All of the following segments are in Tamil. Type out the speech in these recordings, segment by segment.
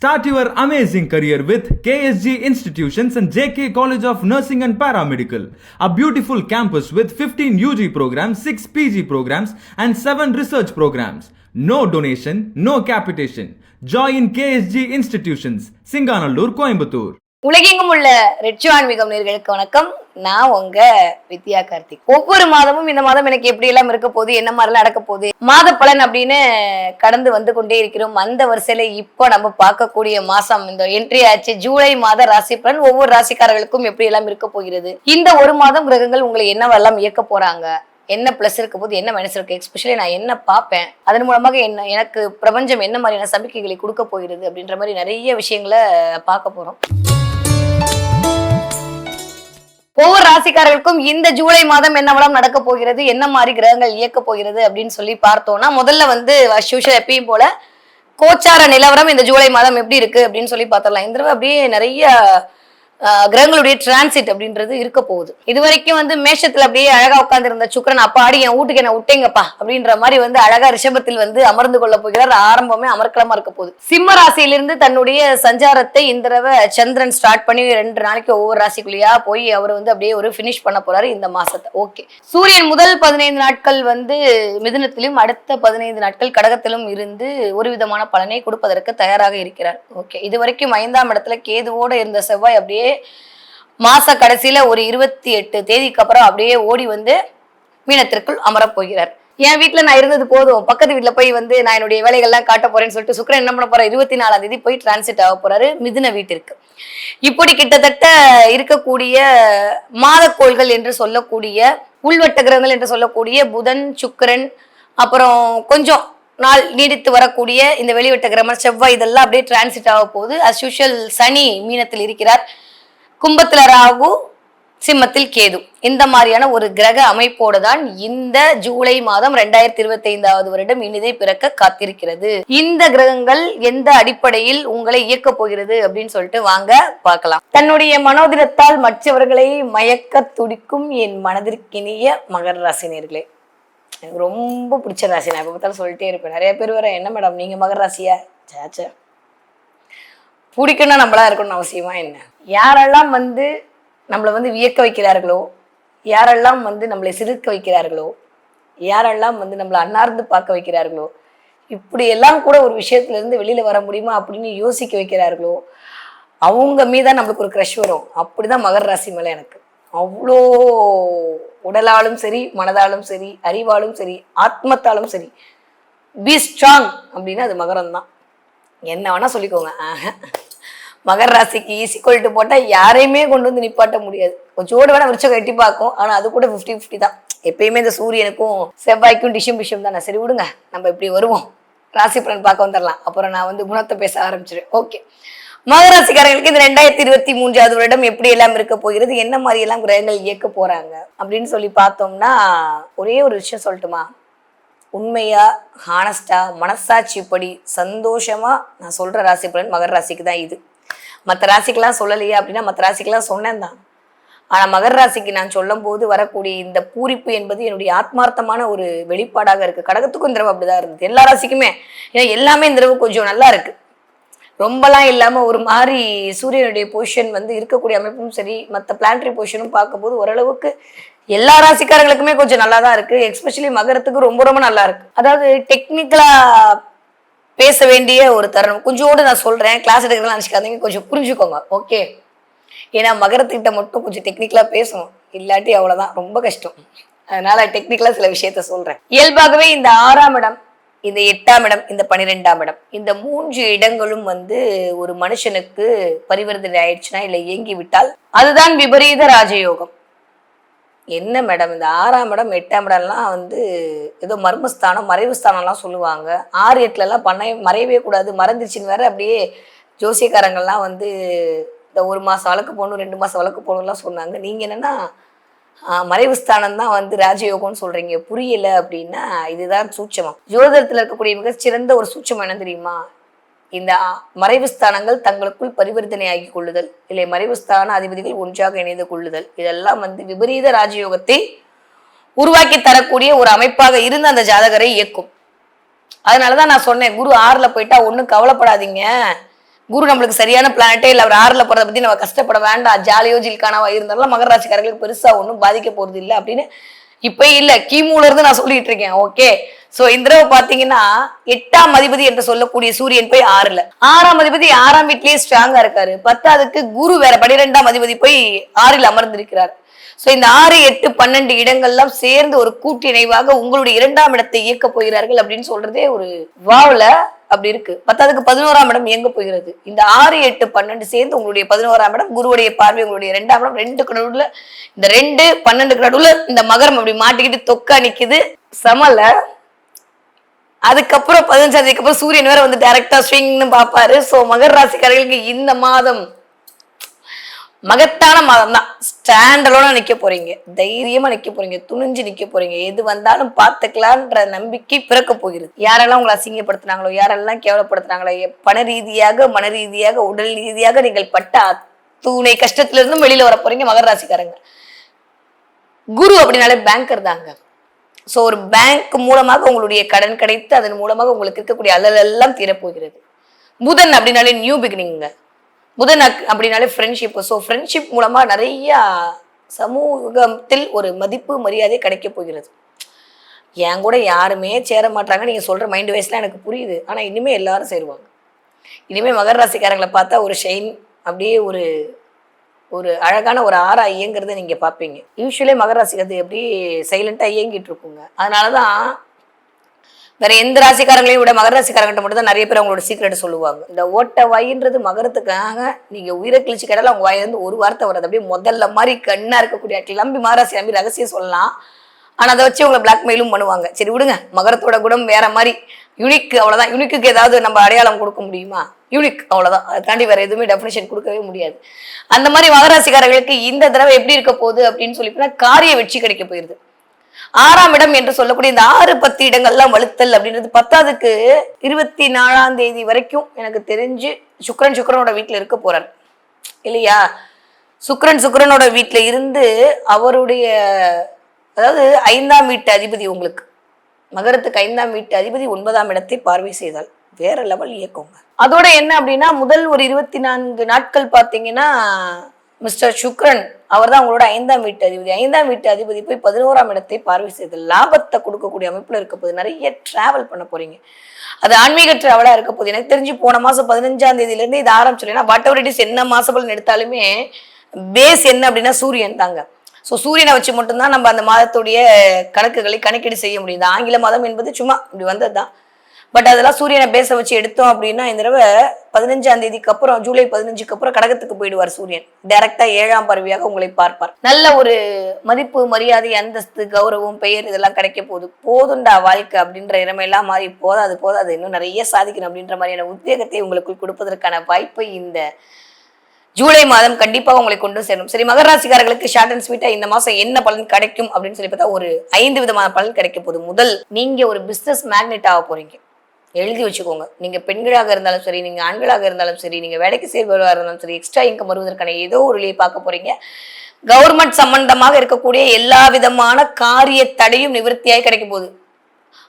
Start your amazing career with KSG Institutions and JK College of Nursing and Paramedical, a beautiful campus with 15 UG programs, 6 PG programs, and 7 research programs. No donation, no capitation. Join KSG Institutions, Singanallur, Coimbatore. உலகெங்கும் உள்ள ரெட்சோ ஆன்மீகம் நேயர்களுக்கு வணக்கம். நான் உங்க வித்யா கார்த்திக். ஒவ்வொரு மாதமும் இந்த மாதம் எனக்கு எப்படி எல்லாம் இருக்க போகுது, என்ன மாதிரிலாம் நடக்க போகுது, மாத பலன் அப்படின்னு கடந்து வந்து கொண்டே இருக்கிறோம். அந்த வரிசையில இப்போ நம்ம பார்க்கக்கூடிய மாசம் இந்த என்ட்ரி ஆச்சு. ஜூலை மாத ராசி பலன் ஒவ்வொரு ராசிக்காரர்களுக்கும் எப்படி எல்லாம் இருக்க போகிறது, இந்த ஒரு மாதம் கிரகங்கள் உங்களை என்னவெல்லாம் இயக்க போறாங்க, என்ன பிளஸ் இருக்க போது, என்ன மைனஸ் இருக்கு, எஸ்பெஷலி நான் என்ன பார்ப்பேன், அதன் மூலமாக எனக்கு பிரபஞ்சம் என்ன மாதிரியான சமிக்கைகளை கொடுக்க போகிறது அப்படின்ற மாதிரி நிறைய விஷயங்களை பார்க்க போறோம். ஒவ்வொரு ராசிக்காரர்களுக்கும் இந்த ஜூலை மாதம் என்னவெல்லாம் நடக்க போகிறது, என்ன மாதிரி கிரகங்கள் இயக்க போகிறது அப்படின்னு சொல்லி பார்த்தோம்னா, முதல்ல வந்து எப்பயும் போல கோச்சார நிலவரம் இந்த ஜூலை மாதம் எப்படி இருக்கு அப்படின்னு சொல்லி பார்த்தரலாம். இந்த தடவை அப்படியே நிறைய கிரகங்களுடைய டிரான்சிட் அப்படின்றது இருக்க போகுது. இது வரைக்கும் வந்து மேஷத்துல அப்படியே அழகா உட்கார்ந்து இருந்த சுக்கிரன் அப்பா ஆடி என் வீட்டுக்கு என்ன விட்டேங்கப்பா அப்படின்ற மாதிரி வந்து அழகா ரிஷபத்தில் வந்து அமர்ந்து கொள்ள போகிறார். ஆரம்பமே அமர்க்கலமா இருக்க போகுது. சிம்ம ராசியிலிருந்து தன்னுடைய சஞ்சாரத்தை இந்த தடவை சந்திரன் ஸ்டார்ட் பண்ணி 2 நாளைக்கு ஒவ்வொரு ராசிக்குள்ளேயா போய் அவர் வந்து அப்படியே ஒரு பினிஷ் பண்ண போறாரு இந்த மாசத்தை. ஓகே, சூரியன் முதல் 15 நாட்கள் வந்து மிதுனத்திலும் அடுத்த 15 நாட்கள் கடகத்திலும் இருந்து ஒரு விதமான பலனை கொடுப்பதற்கு தயாராக இருக்கிறார். ஓகே, இது வரைக்கும் 5ஆம் இடத்துல கேதுவோட இருந்த செவ்வாய் அப்படியே மாச கடைசியில ஒரு 28 தேதிக்கு அப்புறம் அப்படியே ஓடி வந்து மீனத்திற்குள் அமரப் போகிறார். என் வீட்டுல நான் இருந்தது போதும், பக்கத்து வீட்டுல போய் வந்து நான் என்னுடைய வேலைகள்லாம் காட்ட போறேன்னு சொல்லிட்டு சுக்கிரன் என்ன பண்ண போற 24ஆம் தேதி போய் டிரான்சிட் ஆக போறாரு மிதுன வீட்டிற்கு. இப்படி கிட்டத்தட்ட இருக்கக்கூடிய மாதக்கோள்கள் என்று சொல்லக்கூடிய உள்வட்ட கிரகங்கள் என்று சொல்லக்கூடிய புதன், சுக்கிரன், அப்புறம் கொஞ்சம் நாள் நீடித்து வரக்கூடிய இந்த வெளிவட்ட கிரகம் செவ்வாய், இதெல்லாம் அப்படியே டிரான்சிட் ஆக போகுது. அஸ் யூஷுவல் சனி மீனத்தில் இருக்கிறார், கும்பத்துல ராகு, சிம்மத்தில் கேது. இந்த மாதிரியான ஒரு கிரக அமைப்போடு தான் இந்த ஜூலை மாதம் 2025 வருடம் இனிதை பிறக்க காத்திருக்கிறது. இந்த கிரகங்கள் எந்த அடிப்படையில் உங்களை இயக்க போகிறது அப்படின்னு சொல்லிட்டு வாங்க பார்க்கலாம். தன்னுடைய மனோதிரத்தால் மற்றவர்களை மயக்க துடிக்கும் என் மனதிற்கினிய மகர ராசினியர்களே, எனக்கு ரொம்ப பிடிச்ச ராசி. நான் எப்போ பார்த்தாலும் சொல்லிட்டே இருப்பேன். நிறைய பேர் வர என்ன மேடம் நீங்க மகர ராசியா? சேச்ச, பிடிக்கணும்னா நம்மளா இருக்கணும்னு அவசியமா என்ன? யாரெல்லாம் வந்து நம்மளை வந்து வியக்க வைக்கிறார்களோ, யாரெல்லாம் வந்து நம்மளை சிரிக்க வைக்கிறார்களோ, யாரெல்லாம் வந்து நம்மளை அன்னார்ந்து பார்க்க வைக்கிறார்களோ, இப்படி எல்லாம் கூட ஒரு விஷயத்துல இருந்து வெளியில வர முடியுமா அப்படின்னு யோசிக்க வைக்கிறார்களோ, அவங்க மீதான் நம்மளுக்கு ஒரு க்ரஷ் வரும். அப்படிதான் மகர ராசி மேல எனக்கு அவ்வளோ உடலாலும் சரி, மனதாலும் சரி, அறிவாலும் சரி, ஆத்மத்தாலும் சரி, பி ஸ்ட்ராங் அப்படின்னா அது மகரம் தான். என்ன வேணா சொல்லிக்கோங்க. மகர ராசிக்கு ஈஸிக்கொல்ட்டு போட்டால் யாரையுமே கொண்டு வந்து நிப்பாட்ட முடியாது. கொஞ்சோடு வேணா விருச்சகம் எட்டி பார்க்கும், ஆனால் அது கூட 50-50 தான். எப்பயுமே இந்த சூரியனுக்கும் செவ்வாய்க்கும் டிஷம் தானே. சரி விடுங்க, நம்ம இப்படி வருவோம், ராசி பலன் பார்க்க வந்துடலாம். அப்புறம் நான் வந்து குணத்தை பேச ஆரம்பிச்சிடுவேன். ஓகே, மகராசிக்காரர்களுக்கு இந்த 2023 வருடம் எப்படி எல்லாம் இருக்க போகிறது, என்ன மாதிரி எல்லாம் கிரகங்கள் இயக்க போறாங்க அப்படின்னு சொல்லி பார்த்தோம்னா, ஒரே ஒரு விஷயம் சொல்லட்டுமா? உண்மையா, ஹானஸ்டா, மனசாட்சிப்படி சந்தோஷமா நான் சொல்ற ராசி பலன் மகர ராசிக்கு தான் இது. மற்ற ராசிக்கெல்லாம் சொல்லலையா அப்படின்னா மற்ற ராசிக்கெல்லாம் சொன்னேன் தான். ஆனா மகர ராசிக்கு நான் சொல்லும் போது வரக்கூடிய இந்த பூரிப்பு என்பது என்னுடைய ஆத்மார்த்தமான ஒரு வெளிப்பாடாக இருக்கு. கடகத்துக்கும் இந்த தடவை அப்படிதான் இருந்தது, எல்லா ராசிக்குமே. ஏன்னா எல்லாமே இந்த தடவை கொஞ்சம் நல்லா இருக்கு, ரொம்பலாம் இல்லாம ஒரு மாதிரி. சூரியனுடைய பொசிஷன் வந்து இருக்கக்கூடிய அமைப்பும் சரி, மற்ற பிளானட்டரி பொசிஷனும் பார்க்கும்போது ஓரளவுக்கு எல்லா ராசிக்காரர்களுக்குமே கொஞ்சம் நல்லா தான் இருக்கு. எஸ்பெஷலி மகரத்துக்கு ரொம்ப ரொம்ப நல்லா இருக்கு. அதாவது டெக்னிக்கலா பேச வேண்டிய ஒரு தருணம். கொஞ்சோடு நான் சொல்றேன், கிளாஸ் எடுக்கலாம் நினைச்சுக்காதீங்க, கொஞ்சம் புரிஞ்சுக்கோங்க. ஓகே, ஏன்னா மகரத்துக்கிட்ட மட்டும் கொஞ்சம் டெக்னிக்கலா பேசணும், இல்லாட்டி அவ்வளவுதான், ரொம்ப கஷ்டம். அதனால டெக்னிக்கலா சில விஷயத்த சொல்றேன். இயல்பாகவே இந்த 6ஆம் இடம், இந்த 8ஆம் இடம், இந்த 12ஆம் இடம், இந்த 3 இடங்களும் வந்து ஒரு மனுஷனுக்கு பரிவர்த்தனை ஆயிடுச்சுன்னா இல்லை இயங்கி விட்டால் அதுதான் விபரீத ராஜயோகம். என்ன மேடம் இந்த 6ஆம் இடம் 8ஆம் இடம்லாம் வந்து ஏதோ மர்மஸ்தானம், மறைவு ஸ்தானம்லாம் சொல்லுவாங்க. 6-8லலாம் மறையவே கூடாது, மறந்துச்சுன்னு வேற அப்படியே ஜோசியக்காரங்கள்லாம் வந்து இந்த 1 மாசம் வழக்கு போகணும், 2 மாசம் வழக்கு போகணும்லாம் சொன்னாங்க. நீங்க என்னன்னா மறைவு ஸ்தானம் தான் வந்து ராஜயோகம்னு சொல்றீங்க, புரியல அப்படின்னா இதுதான் சூட்சமம். ஜோதிடத்துல இருக்கக்கூடிய மிகச்சிறந்த ஒரு சூட்சமம் என்ன தெரியுமா? இந்த மறைவு ஸ்தானங்கள் தங்களுக்குள் பரிவர்த்தனை ஆகி கொள்ளுதல், இல்லை மறைவு ஸ்தான அதிபதிகள் ஒன்றாக இணைந்து கொள்ளுதல், இதெல்லாம் வந்து விபரீத ராஜயோகத்தை உருவாக்கி தரக்கூடிய ஒரு அமைப்பாக இருந்து அந்த ஜாதகரை இயக்கும். அதனாலதான் நான் சொன்னேன், குரு 6ல் போயிட்டா ஒன்றும் கவலைப்படாதீங்க, குரு நம்மளுக்கு சரியான பிளானட்டே இல்லை, அவர் 6ல போறதை பத்தி நம்ம கஷ்டப்பட வேண்டாம், ஜாலியோ ஜில்கானாவா இருந்தாலும் மகர ராசிக்காரர்களுக்கு பெருசா ஒன்றும் பாதிக்க போறது இல்லை அப்படின்னு இப்ப இல்ல கிமுல இருந்து நான் சொல்லிட்டு இருக்கேன். ஓகே, சோ இந்த தடவை பாத்தீங்கன்னா 8ஆம் அதிபதி என்று சொல்லக்கூடிய சூரியன் போய் 6ல, 6ஆம் அதிபதி 6ஆம் வீட்லயே ஸ்ட்ராங்கா இருக்காரு. 10க்கு குரு வேற 12ஆம் அதிபதி போய் 6ல் அமர்ந்திருக்கிறார். சோ இந்த 6, 8, 12 இடங்கள்லாம் சேர்ந்து ஒரு கூட்டிணைவாக உங்களுடைய 2ஆம் இடத்தை இயக்க போகிறார்கள் அப்படின்னு சொல்றதே ஒரு வாவ்ல அப்படி இருக்கு. 10க்கு 11ஆம் இடம் இயங்க போகிறது. இந்த 6, 8, 12 சேர்ந்து உங்களுடைய 11ஆம் இடம், குருவுடைய பார்வை உங்களுடைய 2ஆம் இடம், 2க்கு நடுவுல இந்த 2, 12க்கு நடுவுல இந்த மகரம் அப்படி மாட்டிக்கிட்டு தொக்கா நிக்குது சமல. அதுக்கப்புறம் 15ஆம் தேதிக்கு அப்புறம் சூரியன் வேற வந்து டைரக்டா ஸ்விங்னு பாப்பாரு. சோ மகர ராசிக்காரர்களுக்கு இந்த மாதம் மகத்தான மாதம் தான். ஸ்டாண்டலோட நிக்க போறீங்க, தைரியமா நிக்க போறீங்க, துணிஞ்சு நிக்க போறீங்க. எது வந்தாலும் பார்த்துக்கலான்ற நம்பிக்கை பிறக்க போகிறது. யாரெல்லாம் உங்களை அசிங்கப்படுத்தினாங்களோ, யாரெல்லாம் கேவலப்படுத்தினாங்களோ, பண ரீதியாக, மன ரீதியாக, உடல் ரீதியாக நீங்கள் பட்ட அத்துணை கஷ்டத்துல இருந்தும் வெளியில வர போறீங்க மகர ராசிக்காரங்க. குரு அப்படின்னாலே பேங்கர் தாங்க. சோ ஒரு பேங்க் மூலமாக உங்களுடைய கடன் கிடைத்து அதன் மூலமாக உங்களுக்கு இருக்கக்கூடிய அல்லல் எல்லாம் தீரப்போகிறது. புதன் அப்படின்னாலே நியூ பிகினிங்க. புதன் அப்படின்னாலே ஃப்ரெண்ட்ஷிப். ஸோ ஃப்ரெண்ட்ஷிப் மூலமா நிறைய சமூகத்தில் ஒரு மதிப்பு மரியாதை கிடைக்க போகிறது. என் கூட யாருமே சேர மாட்டாங்க, நீங்க சொல்ற மைண்ட் வைஸ்லாம் எனக்கு புரியுது. ஆனா இனிமே எல்லாரும் சேருவாங்க. இனிமே மகர ராசிக்காரங்களை பார்த்தா ஒரு ஷைன், அப்படியே ஒரு ஒரு அழகான ஒரு ஆறா இயங்குறத நீங்க பார்ப்பீங்க. யூஸ்வலே மகர ராசிக்கு அது அப்படியே சைலண்டா இயங்கிட்டு இருக்குங்க. அதனாலதான் வேற எந்த ராசிக்காரங்களையும் விட மகர ராசிக்காரங்கிட்ட மட்டும் தான் நிறைய பேர் அவங்களோட சீக்கிரட் சொல்லுவாங்க. இந்த ஓட்ட வாயின்றது மகரத்துக்காக நீங்க உயிரை கிழிச்சு கேட்டாலும் அவங்க வாயிலிருந்து ஒரு வார்த்தை வராது. அப்படியே முதல்ல மாதிரி கண்ணா இருக்கக்கூடிய கிளம்பி மகராசி நம்பி ரகசியம் சொல்லலாம். ஆனா அதை வச்சு உங்களை பிளாக்மெயிலும் பண்ணுவாங்க. சரி விடுங்க, மகரத்தோட குணம் வேற மாதிரி, யூனிக், அவ்வளவுதான். யூனிக்கு ஏதாவது நம்ம அடையாளம் கொடுக்க முடியுமா? யூனிக், அவ்வளவுதான். அதை தாண்டி வேற எதுவுமே டெஃபினேஷன் கொடுக்கவே முடியாது. அந்த மாதிரி மகராசிக்காரர்களுக்கு இந்த தடவை எப்படி இருக்க போகுது அப்படின்னு சொல்லி காரிய வெற்றி கிடைக்க போயிருது. 6ஆம் இடம் என்று சொல்லக்கூடிய இந்த 6, 10 இடங்கள்லாம் வலுத்தல் அப்படின்றது 10க்கு 24ஆம் தேதி வரைக்கும் எனக்கு தெரிஞ்சு சுக்கிரனோட வீட்டுல இருக்க போறார் இல்லையா? சுக்கிரனோட வீட்டுல இருந்து அவருடைய, அதாவது 5ஆம் வீட்டு அதிபதி, உங்களுக்கு மகரத்துக்கு 5ஆம் வீட்டு அதிபதி 9ஆம் இடத்தை பார்வை செய்தால் வேற லெவல் இயக்கங்க. அதோட என்ன அப்படின்னா முதல் ஒரு 24 நாட்கள் பார்த்தீங்கன்னா மிஸ்டர் சுக்ரன் அவர் தான் உங்களோட 5ஆம் வீட்டு அதிபதி. 5ஆம் வீட்டு அதிபதி போய் 11ஆம் இடத்தை பார்வை செய்து லாபத்தை கொடுக்கக்கூடிய அமைப்புல இருக்க போது. நிறைய டிராவல் பண்ண போறீங்க. அது ஆன்மீக டிராவலா இருக்க போகுது. எனக்கு தெரிஞ்சு போன மாசம் 15ஆம் தேதியில இருந்து இது ஆரம்பிச்சிருக்கேன். வாட் எவர் இட் இஸ், என்ன மாசபலன் எடுத்தாலுமே பேஸ் என்ன அப்படின்னா சூரியன் தாங்க. ஸோ சூரியனை வச்சு மட்டும்தான் நம்ம அந்த மாதத்துடைய கணக்குகளை கணக்கீடு செய்ய முடியுது. ஆங்கில மாதம் என்பது சும்மா இப்படி வந்தது தான். பட் அதெல்லாம் சூரியனை பேச வச்சு எடுத்தோம் அப்படின்னா இந்த தடவை 15ஆம் தேதிக்கு அப்புறம், ஜூலை 15க்கு அப்புறம் கடகத்துக்கு போயிடுவார் சூரியன். டைரக்டா 7ஆம் பார்வையாக உங்களை பார்ப்பார். நல்ல ஒரு மதிப்பு, மரியாதை, அந்தஸ்து, கௌரவம், பெயர் இதெல்லாம் கிடைக்க போகுது. போதுண்டா வாழ்க்கை அப்படின்ற இறமையெல்லாம் மாறி போதாது இன்னும் நிறைய சாதிக்கணும் அப்படின்ற மாதிரியான உத்வேகத்தை உங்களுக்குள் கொடுப்பதற்கான வாய்ப்பை இந்த ஜூலை மாதம் கண்டிப்பாக உங்களை கொண்டு சேரும். சரி, மகர ராசிக்காரர்களுக்கு ஷார்ட் அண்ட் ஸ்வீட்டா இந்த மாசம் என்ன பலன் கிடைக்கும் அப்படின்னு சொல்லி பார்த்தா ஒரு 5 விதமான பலன் கிடைக்க போகுது. முதல், நீங்க ஒரு பிசினஸ் மேக்னெட் ஆக போறீங்க. எழுதி வச்சுக்கோங்க. நீங்க பெண்களாக இருந்தாலும் சரி, நீங்க ஆண்களாக இருந்தாலும் சரி, நீங்க வேலைக்கு சேர்வராக இருந்தாலும் சரி, எக்ஸ்ட்ரா இன்கம் வருவதற்கான ஏதோ ஒரு வழியை பார்க்க போறீங்க. கவர்மெண்ட் சம்பந்தமாக இருக்கக்கூடிய எல்லா விதமான காரிய தடையும் நிவர்த்தியாகி கிடைக்க போகுது.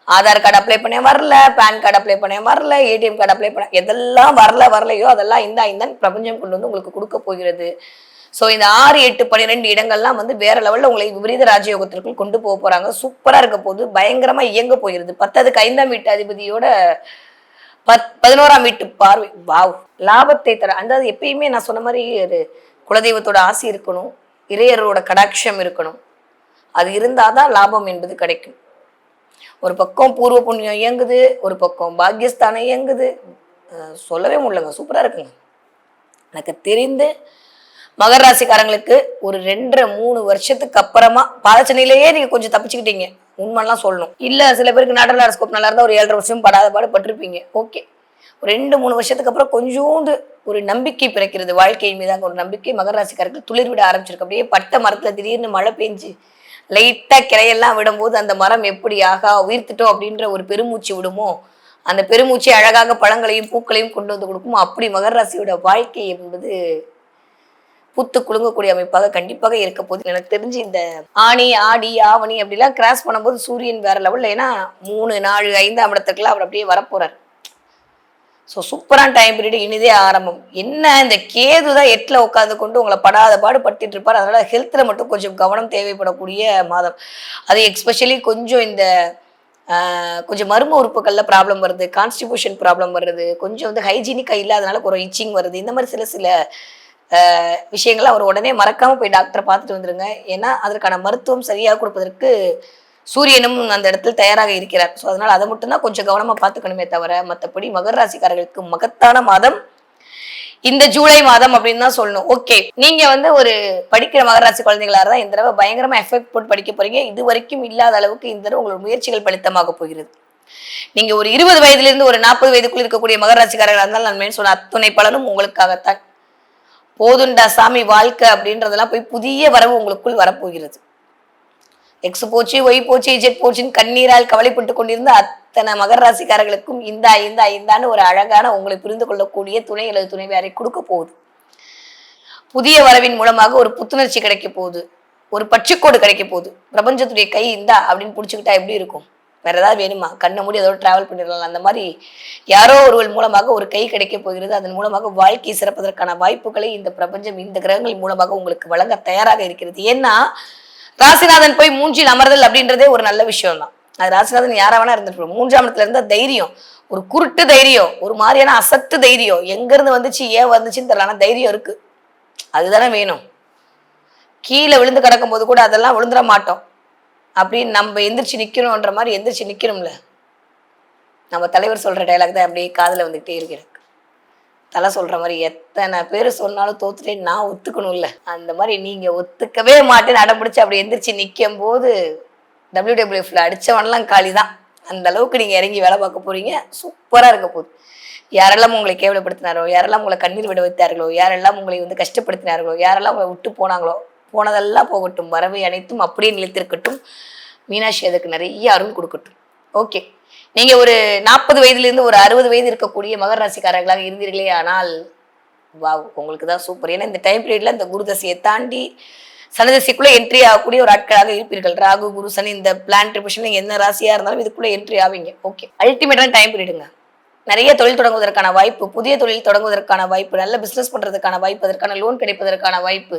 ஆதார் கார்டு அப்ளை பண்ண வரல, பேன் கார்டு அப்ளை பண்ண வரல, ஏடிஎம் கார்டு அப்ளை பண்ண எதெல்லாம் வரலையோ அதெல்லாம் இந்த பிரபஞ்சம் கொண்டு வந்து உங்களுக்கு கொடுக்க போகிறது. ஸோ இந்த 6, 8, 12 இடங்கள்லாம் வந்து வேற லெவலில் உங்களை விபரீத ராஜயோகத்திற்குள் கொண்டு போக போறாங்க. சூப்பராக இருக்க போது, பயங்கரமா இயங்க போகிறது. 10க்கு 5ஆம் வீட்டு அதிபதியோட 11ஆம் வீட்டு பார்வை, வாவ், லாபத்தை தர. அதாவது எப்பயுமே நான் சொன்ன மாதிரி ஒரு குலதெய்வத்தோட ஆசி இருக்கணும், இறையரோட கடாட்சம் இருக்கணும். அது இருந்தாதான் லாபம் என்பது கிடைக்கும். ஒரு பக்கம் பூர்வ புண்ணியம் இயங்குது, ஒரு பக்கம் பாக்கியஸ்தானம் இயங்குது. சொல்லவே முடியலங்க, சூப்பரா இருக்குங்க. எனக்கு தெரிந்து மகர ராசிக்காரங்களுக்கு ஒரு 2, 3 வருஷத்துக்கு அப்புறமா பாதச்சனையிலேயே நீங்க கொஞ்சம் தப்பிச்சுக்கிட்டீங்க. உண்மைலாம் சொல்லணும். இல்ல சில பேருக்கு நாடல் ஹாரோஸ்கோப் நல்லா இருந்தா ஒரு 7.5 வருஷம் படாத பாடு பட்டிருப்பீங்க. ஓகே, ஒரு 2, 3 வருஷத்துக்கு அப்புறம் கொஞ்சோண்டு ஒரு நம்பிக்கை பிறக்கிறது. வாழ்க்கையின் மீதாங்க ஒரு நம்பிக்கை மகர ராசிக்காரர்கள் துளிர் விட ஆரம்பிச்சிருக்கு. அப்படியே பட்ட மரத்துல திடீர்னு மழை பெஞ்சு லைட்டா கிளையெல்லாம் விடும்போது அந்த மரம் எப்படி ஆகா உயிர்த்துட்டோம் அப்படின்ற ஒரு பெருமூச்சு விடுமோ, அந்த பெருமூச்சை அழகாக பழங்களையும் பூக்களையும் கொண்டு வந்து கொடுக்குமோ, அப்படி மகர ராசியோட வாழ்க்கை என்பது பூத்து குலுங்கக்கூடிய அமைப்பாக கண்டிப்பாக இருக்க போது. எனக்கு தெரிஞ்சு இந்த ஆணி, ஆடி, ஆவணி அப்படிலாம் கிராஸ் பண்ணும்போது சூரியன் வேற லெவல்ல. ஏன்னா 3, 4, 5ஆம் இடத்துக்குலாம் அவர் அப்படியே வரப்போறார். ஸோ சூப்பரான டைம் பீரியட், இனிதே ஆரம்பம். என்ன இந்த கேது தான் 8ல் உட்காந்து கொண்டு உங்களை படாத பாடு பட்டுட்டு இருப்பார். அதனால ஹெல்த்தில் மட்டும் கொஞ்சம் கவனம் தேவைப்படக்கூடிய மாதம். அது எக்ஸ்பெஷலி கொஞ்சம் இந்த கொஞ்சம் மர்ம உறுப்புகளில் ப்ராப்ளம் வருது, கான்ஸ்டிபியூஷன் ப்ராப்ளம் வருது, கொஞ்சம் வந்து ஹைஜீனிக்காக இல்லாதனால ஒரு இச்சிங் வருது. இந்த மாதிரி சில விஷயங்களை அவர் உடனே மறக்காமல் போய் டாக்டரை பார்த்துட்டு வந்துருங்க. ஏன்னா அதற்கான மருத்துவம் சரியாக கொடுப்பதற்கு சூரியனும் அந்த இடத்துல தயாராக இருக்கிறார். ஸோ அதனால் அதை மட்டும்தான் கொஞ்சம் கவனமாக பார்த்துக்கணுமே தவிர, மற்றபடி மகர ராசிக்காரர்களுக்கு மகத்தான மாதம் இந்த ஜூலை மாதம் அப்படின்னு தான் சொல்லணும். ஓகே, நீங்க வந்து ஒரு படிக்கிற மகர ராசி குழந்தைகளா இருந்தால் இந்த தடவை பயங்கரமா எஃபெக்ட் போட்டு படிக்க போறீங்க. இது வரைக்கும் இல்லாத அளவுக்கு இந்த தடவை உங்களோட முயற்சிகள் பலித்தமாக போகிறது. நீங்க ஒரு 20 வயதிலிருந்து ஒரு 40 வயதுக்குள் இருக்கக்கூடிய மகர ராசிக்காரர்களாக இருந்தால் நான் சொன்ன அத்துணை பலனும் உங்களுக்காகத்தான். போதுண்டா சாமி வாழ்க்கை அப்படின்றதெல்லாம் போய் புதிய வரவு உங்களுக்குள் வரப்போகிறது. எக்ஸ் போச்சு, ஒய் போச்சு, இஜெட் போச்சுன்னு கண்ணீரால் கவலைப்பட்டு கொண்டிருந்த அத்தனை மகர ராசிக்காரர்களுக்கும் இந்தான்னு ஒரு அழகான உங்களை புரிந்து கொள்ளக்கூடிய துணை அல்லது துணைவியாரை கொடுக்க போகுது. புதிய வரவின் மூலமாக ஒரு புத்துணர்ச்சி கிடைக்க போகுது, ஒரு பட்சிக்கோடு கிடைக்க போகுது. பிரபஞ்சத்துடைய கை இந்தா அப்படின்னு பிடிச்சிக்கிட்டா எப்படி இருக்கும்? வேற ஏதாவது வேணுமா? கண்ணை மூடி அதோட டிராவல் பண்ணிடலாம். அந்த மாதிரி யாரோ ஒருவர் மூலமாக ஒரு கை கிடைக்க போகிறது. அதன் மூலமாக வாழ்க்கை சிறப்பதற்கான வாய்ப்புகளை இந்த பிரபஞ்சம் இந்த கிரகங்கள் மூலமாக உங்களுக்கு வழங்க தயாராக இருக்கிறது. ஏன்னா ராசிநாதன் போய் 3ல் அமர்தல் அப்படின்றதே ஒரு நல்ல விஷயம் தான். அது ராசிநாதன் யாராவனா இருந்துட்டு 3ஆம் இடத்துல இருந்த தைரியம், ஒரு குருட்டு தைரியம், ஒரு மாதிரியான அசட்டு தைரியம், எங்க இருந்து வந்துச்சு ஏன் வந்துச்சுன்னு தெரியல, ஆனா தைரியம் இருக்கு. அதுதானே வேணும். கீழே விழுந்து கிடக்கும் போது கூட அதெல்லாம் விழுந்துட மாட்டோம் அப்படின்னு நம்ம எந்திரிச்சு நிக்கணும்ன்ற மாதிரி எந்திரிச்சு நிக்கணும்ல. நம்ம தலைவர் சொல்ற டைலாக் தான் அப்படியே காதுல வந்துகிட்டே இருக்கு. தலை சொல்ற மாதிரி எத்தனை பேர் சொன்னாலும் தோத்துட்டே நான் ஒத்துக்கணும்ல. அந்த மாதிரி நீங்க ஒத்துக்கவே மாட்டேன்னு அடம்பிடிச்சு அப்படி எந்திரிச்சு நிற்கும் போது WWFல அடிச்சவன்லாம் காலி தான். அந்த அளவுக்கு நீங்க இறங்கி வேலை பார்க்க போறீங்க. சூப்பரா இருக்க போகுது. யாரெல்லாம் உங்களை கேவலப்படுத்தினாரோ, யாரெல்லாம் உங்களை கண்ணீர் விட வைத்தார்களோ, யாரெல்லாம் உங்களை வந்து கஷ்டப்படுத்தினார்களோ, யாரெல்லாம் உங்களை விட்டு போனாங்களோ, போனதெல்லாம் போகட்டும். வரவை அனைத்தும் அப்படியே நிலைத்திருக்கட்டும். மீனாட்சி அதுக்கு நிறைய அருள் கொடுக்கட்டும். ஓகே, நீங்க ஒரு 40 வயதிலிருந்து ஒரு 60 வயது இருக்கக்கூடிய மகர ராசிக்காரர்களாக இருந்தீர்களே ஆனால் வாவ், உங்களுக்கு தான் சூப்பர். ஏன்னா இந்த டைம் பீரியட்ல இந்த குருதசையை தாண்டி சனதசைக்குள்ள என்ட்ரி ஆகக்கூடிய ஒரு ஆட்களாக இருப்பீர்கள். ராகு குரு சனி இந்த பிளான் ட்ரிபியூஷன் நீங்க என்ன ராசியா இருந்தாலும் இதுக்குள்ள என்ட்ரி ஆவீங்க. ஓகே, அல்டிமேட்டான டைம் பீரியடுங்க. நிறைய தொழில் தொடங்குவதற்கான வாய்ப்பு, புதிய தொழில் தொடங்குவதற்கான வாய்ப்பு, நல்ல பிசினஸ் பண்றதுக்கான வாய்ப்பு, அதற்கான லோன் கிடைப்பதற்கான வாய்ப்பு,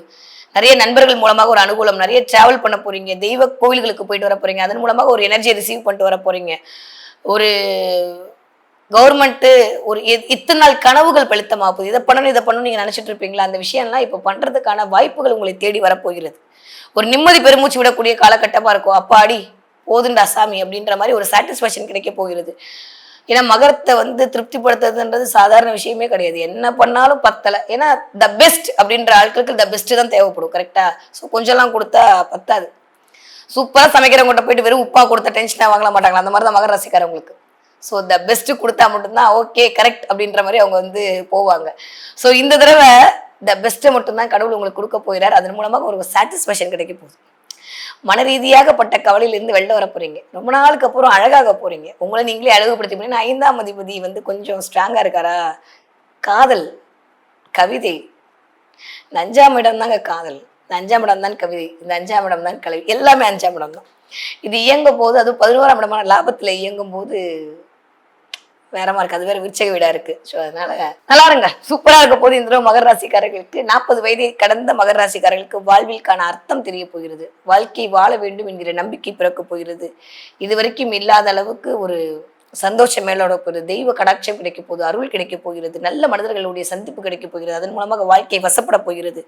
நிறைய நண்பர்கள் மூலமாக ஒரு அனுகூலம், நிறைய டிராவல் பண்ண போறீங்க, தெய்வ கோவில்களுக்கு போயிட்டு வர போறீங்க, அதன் மூலமாக ஒரு எனர்ஜியை ரிசீவ் பண்ணிட்டு வர போறீங்க. ஒரு கவர்மெண்ட்டு ஒரு இத்தனை நாள் கனவுகள் பலித்தமாக போகுது. இதை பண்ணணும் நீங்க நினைச்சிட்டு இருப்பீங்களா? அந்த விஷயம்லாம் இப்போ பண்றதுக்கான வாய்ப்புகள் உங்களை தேடி வரப்போகிறது. ஒரு நிம்மதி பெருமூச்சு விடக்கூடிய காலகட்டமா இருக்கும். அப்பாடி போதுண்டா சாமி அப்படின்ற மாதிரி ஒரு சாட்டிஸ்ஃபேக்ஷன் கிடைக்க போகிறது. ஏன்னா மகரத்தை வந்து திருப்திப்படுத்துறதுன்றது சாதாரண விஷயமே கிடையாது. என்ன பண்ணாலும் பத்தலை. ஏன்னா த பெஸ்ட் அப்படின்ற ஆட்களுக்கு த பெஸ்ட் தான் தேவைப்படும். கரெக்டா? ஸோ கொஞ்சம்லாம் கொடுத்தா பத்தாது. சூப்பராக சமைக்கிறவங்ககிட்ட போயிட்டு வெறும் உப்பா கொடுத்தா டென்ஷனாக வாங்கல மாட்டாங்களா? அந்த மாதிரி தான் மகர ராசிக்காரவங்களுக்கு. ஸோ த பெஸ்ட்டு கொடுத்தா மட்டும்தான் ஓகே கரெக்ட் அப்படின்ற மாதிரி அவங்க வந்து போவாங்க. ஸோ இந்த தடவை த பெஸ்ட்டை மட்டும்தான் கடவுள் உங்களுக்கு கொடுக்க போகிறார். அதன் மூலமாக ஒரு சாட்டிஸ்ஃபேக்ஷன் கிடைக்க போகுது. மன ரீதியாகப்பட்ட கவலையிலிருந்து வெளில வர போறீங்க. ரொம்ப நாளுக்கு அப்புறம் அழகாக போறீங்க. உங்களை நீங்களே அழகுபடுத்தி போறீங்க. 5ஆம் அதிபதி வந்து கொஞ்சம் ஸ்ட்ராங்கா இருக்காரா? காதல், கவிதை, இந்த 5ஆம் இடம் தாங்க காதல், இந்த 5ஆம் இடம் தான் கவிதை, இந்த 5ஆம் இடம் தான் கல்வி, எல்லாமே 5ஆம் இடம் தான். இது இயங்கும் போது, அது 11ஆம் இடமான லாபத்துல இயங்கும் போது வேறமா இருக்கு. அது வேற விருச்சக வீடா இருக்கு. ஸோ அதனால நல்லா இருங்க, சூப்பரா இருக்க போது. இந்த தடவை மகர ராசிக்காரர்களுக்கு 40 வயதை கடந்த மகர ராசிக்காரர்களுக்கு வாழ்விற்கான அர்த்தம் தெரிய போகிறது. வாழ்க்கை வாழ வேண்டும் என்கிற நம்பிக்கை பிறக்க போகிறது. இது வரைக்கும் இல்லாத அளவுக்கு ஒரு சந்தோஷம் மேலோட போகுது. தெய்வ கடாட்சம் கிடைக்க போகுது, அருள் கிடைக்க போகிறது, நல்ல மனிதர்களுடைய சந்திப்பு கிடைக்க போகிறது. அதன் மூலமாக வாழ்க்கை வசப்பட போகிறது.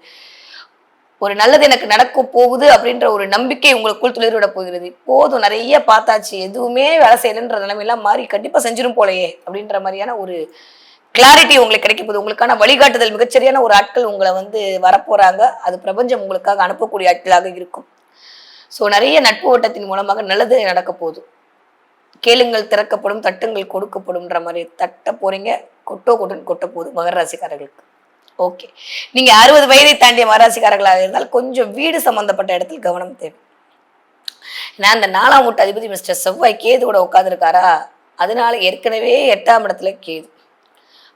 ஒரு நல்லது எனக்கு நடக்க போகுது அப்படின்ற ஒரு நம்பிக்கை உங்களுக்குள் துளிர்விட போகிறது. போதும், நிறைய பார்த்தாச்சு, எதுவுமே வேலை செய்யலைன்ற நிலைமையெல்லாம் மாறி கண்டிப்பா செஞ்சிடும் போலையே அப்படின்ற மாதிரியான ஒரு கிளாரிட்டி உங்களுக்கு கிடைக்க போகுது. உங்களுக்கான வழிகாட்டுதல், மிகச்சரியான ஒரு ஆட்கள் உங்களை வந்து வரப்போறாங்க. அது பிரபஞ்சம் உங்களுக்காக அனுப்பக்கூடிய ஆட்களாக இருக்கும். ஸோ நிறைய நட்பு ஓட்டத்தின் மூலமாக நல்லது நடக்க போகுது. கேளுங்கள் திறக்கப்படும், தட்டுங்கள் கொடுக்கப்படும்ன்ற மாதிரி தட்ட போறீங்க. கொட்டுன்னு கொட்ட போகுது மகர ராசிக்காரர்களுக்கு. ஓகே, நீங்க 60 வயதை தாண்டிய மகராசிக்காரர்களாக இருந்தால் கொஞ்சம் வீடு சம்பந்தப்பட்ட இடத்தில் கவனம் தேவை. நான் அந்த 4ஆம் வீட்டு அதிபதி மிஸ்டர் செவ்வாய் கேது கூட உட்காந்துருக்காரா, அதனால ஏற்கனவே 8ஆம் இடத்துல கேது,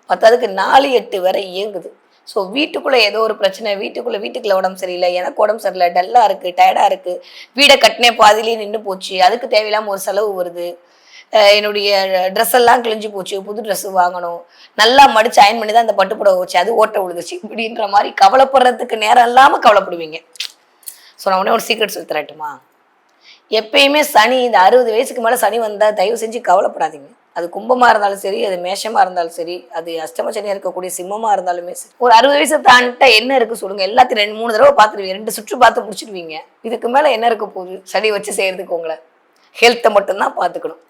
பத்தாவதுக்கு 4-8 வரை இயங்குது. ஸோ வீட்டுக்குள்ள ஏதோ ஒரு பிரச்சனை, வீட்டுக்குள்ள உடம்பு சரியில்லை, எனக்கு உடம்பு சரியில்லை, டல்லா இருக்கு, டயர்டா இருக்கு, வீடை கட்டினே பாதிலேயே நின்று போச்சு, அதுக்கு தேவையில்லாம ஒரு செலவு வருது, என்னுடைய ட்ரெஸ் எல்லாம் கிழிஞ்சு போச்சு, புது ட்ரெஸ் வாங்கணும், நல்லா மடிச்சு அயன் பண்ணி தான் அந்த பட்டுப்புடவை வச்சு அது ஓட்ட விழுதுச்சு இப்படின்ற மாதிரி கவலைப்படுறதுக்கு நேரம் இல்லாமல் கவலைப்படுவீங்க. ஸோ நான் உடனே ஒரு சீக்ரெட் சொல்லி தரட்டுமா? எப்பயுமே சனி இந்த 60 வயசுக்கு மேலே சனி வந்தால் தயவு செஞ்சு கவலைப்படாதீங்க. அது கும்பமாக இருந்தாலும் சரி, அது மேஷமாக இருந்தாலும் சரி, அது அஷ்டம சனியாக இருக்கக்கூடிய சிம்மமாக இருந்தாலுமே சரி, ஒரு 60 வயசை தாண்டிட்டா என்ன இருக்குது சொல்லுங்கள்? எல்லாத்தையும் 2-3 தடவை பார்த்துருவீங்க, 2 சுற்று பார்த்து பிடிச்சிடுவீங்க. இதுக்கு மேலே என்ன இருக்க போகுது? சனி வச்சு செய்கிறதுக்கு உங்களை ஹெல்த்தை மட்டும்தான் பார்த்துக்கணும்.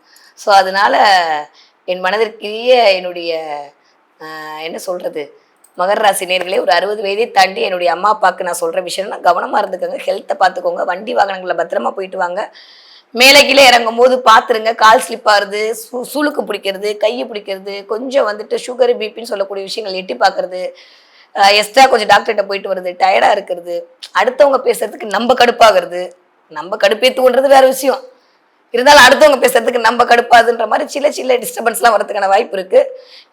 ஸோ அதனால என் மனதிற்கிய என்னுடைய என்ன சொல்கிறது, மகர ராசி நேர்களே, ஒரு 60 வயதை தாண்டி என்னுடைய அம்மா அப்பாவுக்கு நான் சொல்கிற விஷயம்னா கவனமாக இருந்துக்கோங்க, ஹெல்த்தை பார்த்துக்கோங்க, வண்டி வாகனங்களில் பத்திரமா போயிட்டு வாங்க, மேலே கீழே இறங்கும் போது பார்த்துருங்க, கால் ஸ்லிப் ஆகுறது, சுளுக்கு பிடிக்கிறது, கையை பிடிக்கிறது, கொஞ்சம் வந்துட்டு சுகர் பிபின்னு சொல்லக்கூடிய விஷயங்கள் எட்டி பார்க்கறது, எக்ஸ்ட்ரா கொஞ்சம் டாக்டர்கிட்ட போயிட்டு வருது, டயர்டாக இருக்கிறது, அடுத்தவங்க பேசுறதுக்கு நம்ம கடுப்பாகிறது. நம்ம கடுப்பேற்றுன்றது வேற விஷயம், இருந்தாலும் அடுத்தவங்க பேசுறதுக்கு நம்ம கடுப்பாதுன்ற மாதிரி சில டிஸ்டர்பன்ஸ்லாம் வரதுக்கான வாய்ப்பு இருக்கு.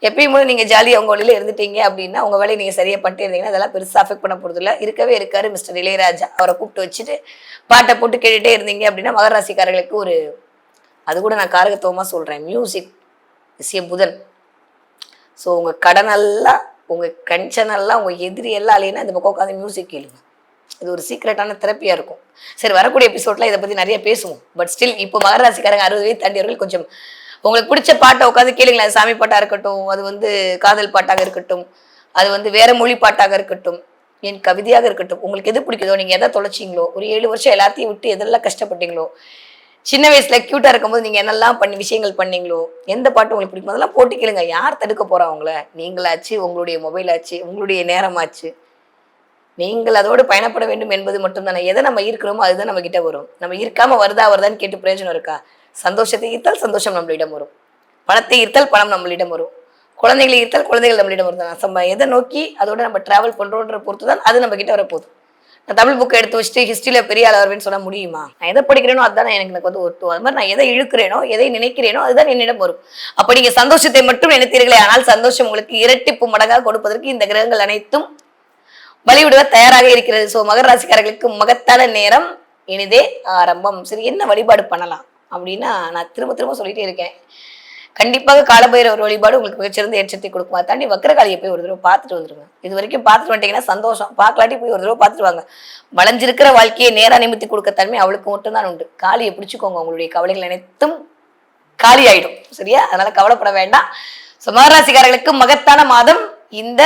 எப்பயும் போது நீங்க ஜாலியாக உங்க வழியில இருந்துட்டீங்க அப்படின்னா, உங்க வேலையை நீங்க சரியா பண்ணிட்டு இருந்தீங்கன்னா அதெல்லாம் பெருசாக அஃபெக்ட் பண்ண போறது இல்லை. இருக்கவே இருக்காரு மிஸ்டர் இளையராஜா, அவரை கூப்பிட்டு வச்சுட்டு பாட்டை போட்டு கேட்டுட்டே இருந்தீங்க அப்படின்னா மகராசிக்காரர்களுக்கு ஒரு, அது கூட நான் காரகத்துவமா சொல்றேன், மியூசிக் இஸ் எ புதன். ஸோ உங்க கடனெல்லாம், உங்க கஞ்சனெல்லாம், உங்க எதிரி எல்லாம் அலையினா இந்த பக்கம் உட்காந்து மியூசிக் கேளுங்க. இது ஒரு சீக்ரெட்டான தெரப்பியாக இருக்கும். சரி, வரக்கூடிய எபிசோட்ல இதை பற்றி நிறைய பேசுவோம். பட் ஸ்டில் இப்போ மகராசிக்காரங்க 60 வயது தாண்டியவர்கள் கொஞ்சம் உங்களுக்கு பிடிச்ச பாட்டை உட்காந்து கேளுங்களேன். அது சாமி பாட்டாக இருக்கட்டும், அது வந்து காதல் பாட்டாக இருக்கட்டும், அது வந்து வேற மொழி பாட்டாக இருக்கட்டும், என் கவிதையாக இருக்கட்டும், உங்களுக்கு எது பிடிக்குதோ, நீங்கள் எதை தொலைச்சிங்களோ, ஒரு 7 வருஷம் எல்லாத்தையும் விட்டு எதெல்லாம் கஷ்டப்பட்டீங்களோ, சின்ன வயசுல க்யூட்டாக இருக்கும்போது நீங்கள் என்னெல்லாம் விஷயங்கள் பண்ணீங்களோ, எந்த பாட்டு உங்களுக்கு பிடிக்கும் அதெல்லாம் போட்டு கேளுங்க. யார் தடுக்க போகிறா உங்களை? நீங்களாச்சு, உங்களுடைய மொபைல் ஆச்சு, உங்களுடைய நேரமாச்சு, நீங்கள் அதோடு பயணப்பட வேண்டும் என்பது மட்டும்தானே. எதை நம்ம ஈர்க்கிறோமோ அதுதான் நம்ம கிட்ட வரும். நம்ம ஈர்க்காம வருதான்னு கேட்டு பிரயோஜனம் இருக்கா? சந்தோஷத்தை ஈர்த்தால் சந்தோஷம் நம்மளிடம் வரும், பணத்தை ஈர்த்தால் பணம் நம்மளிடம் வரும், குழந்தைகளை ஈர்த்தால் குழந்தைகள் நம்மளிடம் வரும். நம்ம எதை நோக்கி அதோட நம்ம டிராவல் பண்றோன்ற பொறுத்து தான் அது நம்ம கிட்ட வரப்போகுது. நான் தமிழ் புக்கை எடுத்து வச்சுட்டு ஹிஸ்ட்ரியில பெரிய ஆள் வருவேன்னு சொன்னா முடியுமா? நான் எதை படிக்கிறேனோ அதுதான் எனக்கு வந்து ஒட்டும். அது மாதிரி நான் எதை இழுக்கிறேனோ, எதை நினைக்கிறேனோ அதுதான் என்னிடம் வரும். அப்ப நீங்க சந்தோஷத்தை மட்டும் நினைத்தீர்களே, ஆனால் சந்தோஷம் உங்களுக்கு இரட்டிப்பு மடங்காக கொடுப்பதற்கு இந்த கிரகங்கள் அனைத்தும் வழிவிடுவ தயாராக இருக்கிறது. ஸோ மகர ராசிக்காரர்களுக்கு மகத்தான நேரம் இனிதே ஆரம்பம். சரி, என்ன வழிபாடு பண்ணலாம் அப்படின்னா, நான் திரும்ப சொல்லிட்டே இருக்கேன், கண்டிப்பாக காலபைரவர் வழிபாடு உங்களுக்கு மிகச்சிறந்த ஏற்றத்தை கொடுக்கும். அதை தாண்டி வக்கரகாளியை போய் ஒரு தடவை பார்த்துட்டு வந்துருங்க. இது வரைக்கும் பார்த்துட்டு வந்துட்டீங்கன்னா சந்தோஷம், பார்க்கலாட்டி போய் ஒரு தடவை பார்த்துட்டு வாங்க. வளைஞ்சிருக்கிற வாழ்க்கையை நேரா நிமித்தி கொடுக்க தன்மை அவளுக்கு மட்டும்தான் உண்டு. காளியை பிடிச்சிக்கோங்க, உங்களுடைய கவலைகள் அனைத்தும் காலி ஆயிடும். சரியா? அதனால கவலைப்பட வேண்டாம். ஸோ மகராசிக்காரர்களுக்கு மகத்தான மாதம் இந்த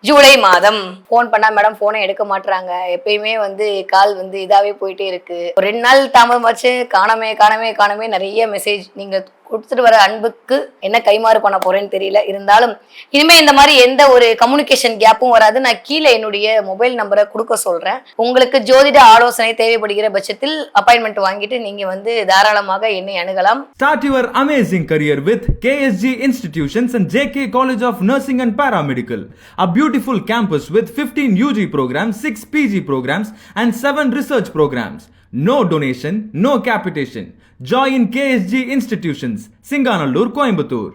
ஜூலை மாதம். ஃபோன் பண்ணா மேடம் ஃபோனை எடுக்க மாட்டுறாங்க, எப்பயுமே வந்து கால் வந்து இதாவே போயிட்டே இருக்கு, ஒரு 2 நாள் தாமதமாச்சு, காணமே நிறைய மெசேஜ். நீங்க கொடுத்துட்டு வர அன்புக்கு என்ன கைமாறு பண்ண போறேன்னு தெரியல. இருந்தாலும் இனிமே இந்த மாதிரி எந்த ஒரு கம்யூனிகேஷன் கேப்பும் வராது. நான் கீழே என்னுடைய மொபைல் நம்பரை கொடுக்க சொல்றேன். உங்களுக்கு ஜோதிட ஆலோசனை தேவைப்படுகிற பட்சத்தில் அப்பாயின்மெண்ட் வாங்கிட்டு நீங்க வந்து தாராளமாக என்னை அணுகலாம். Start your amazing career with KSG Institutions and JK College of Nursing and Paramedical, a beautiful campus with 15 UG programs, 6 PG programs and 7 research programs. No donation, no capitation. Join KSG Institutions, Singanallur, Coimbatore.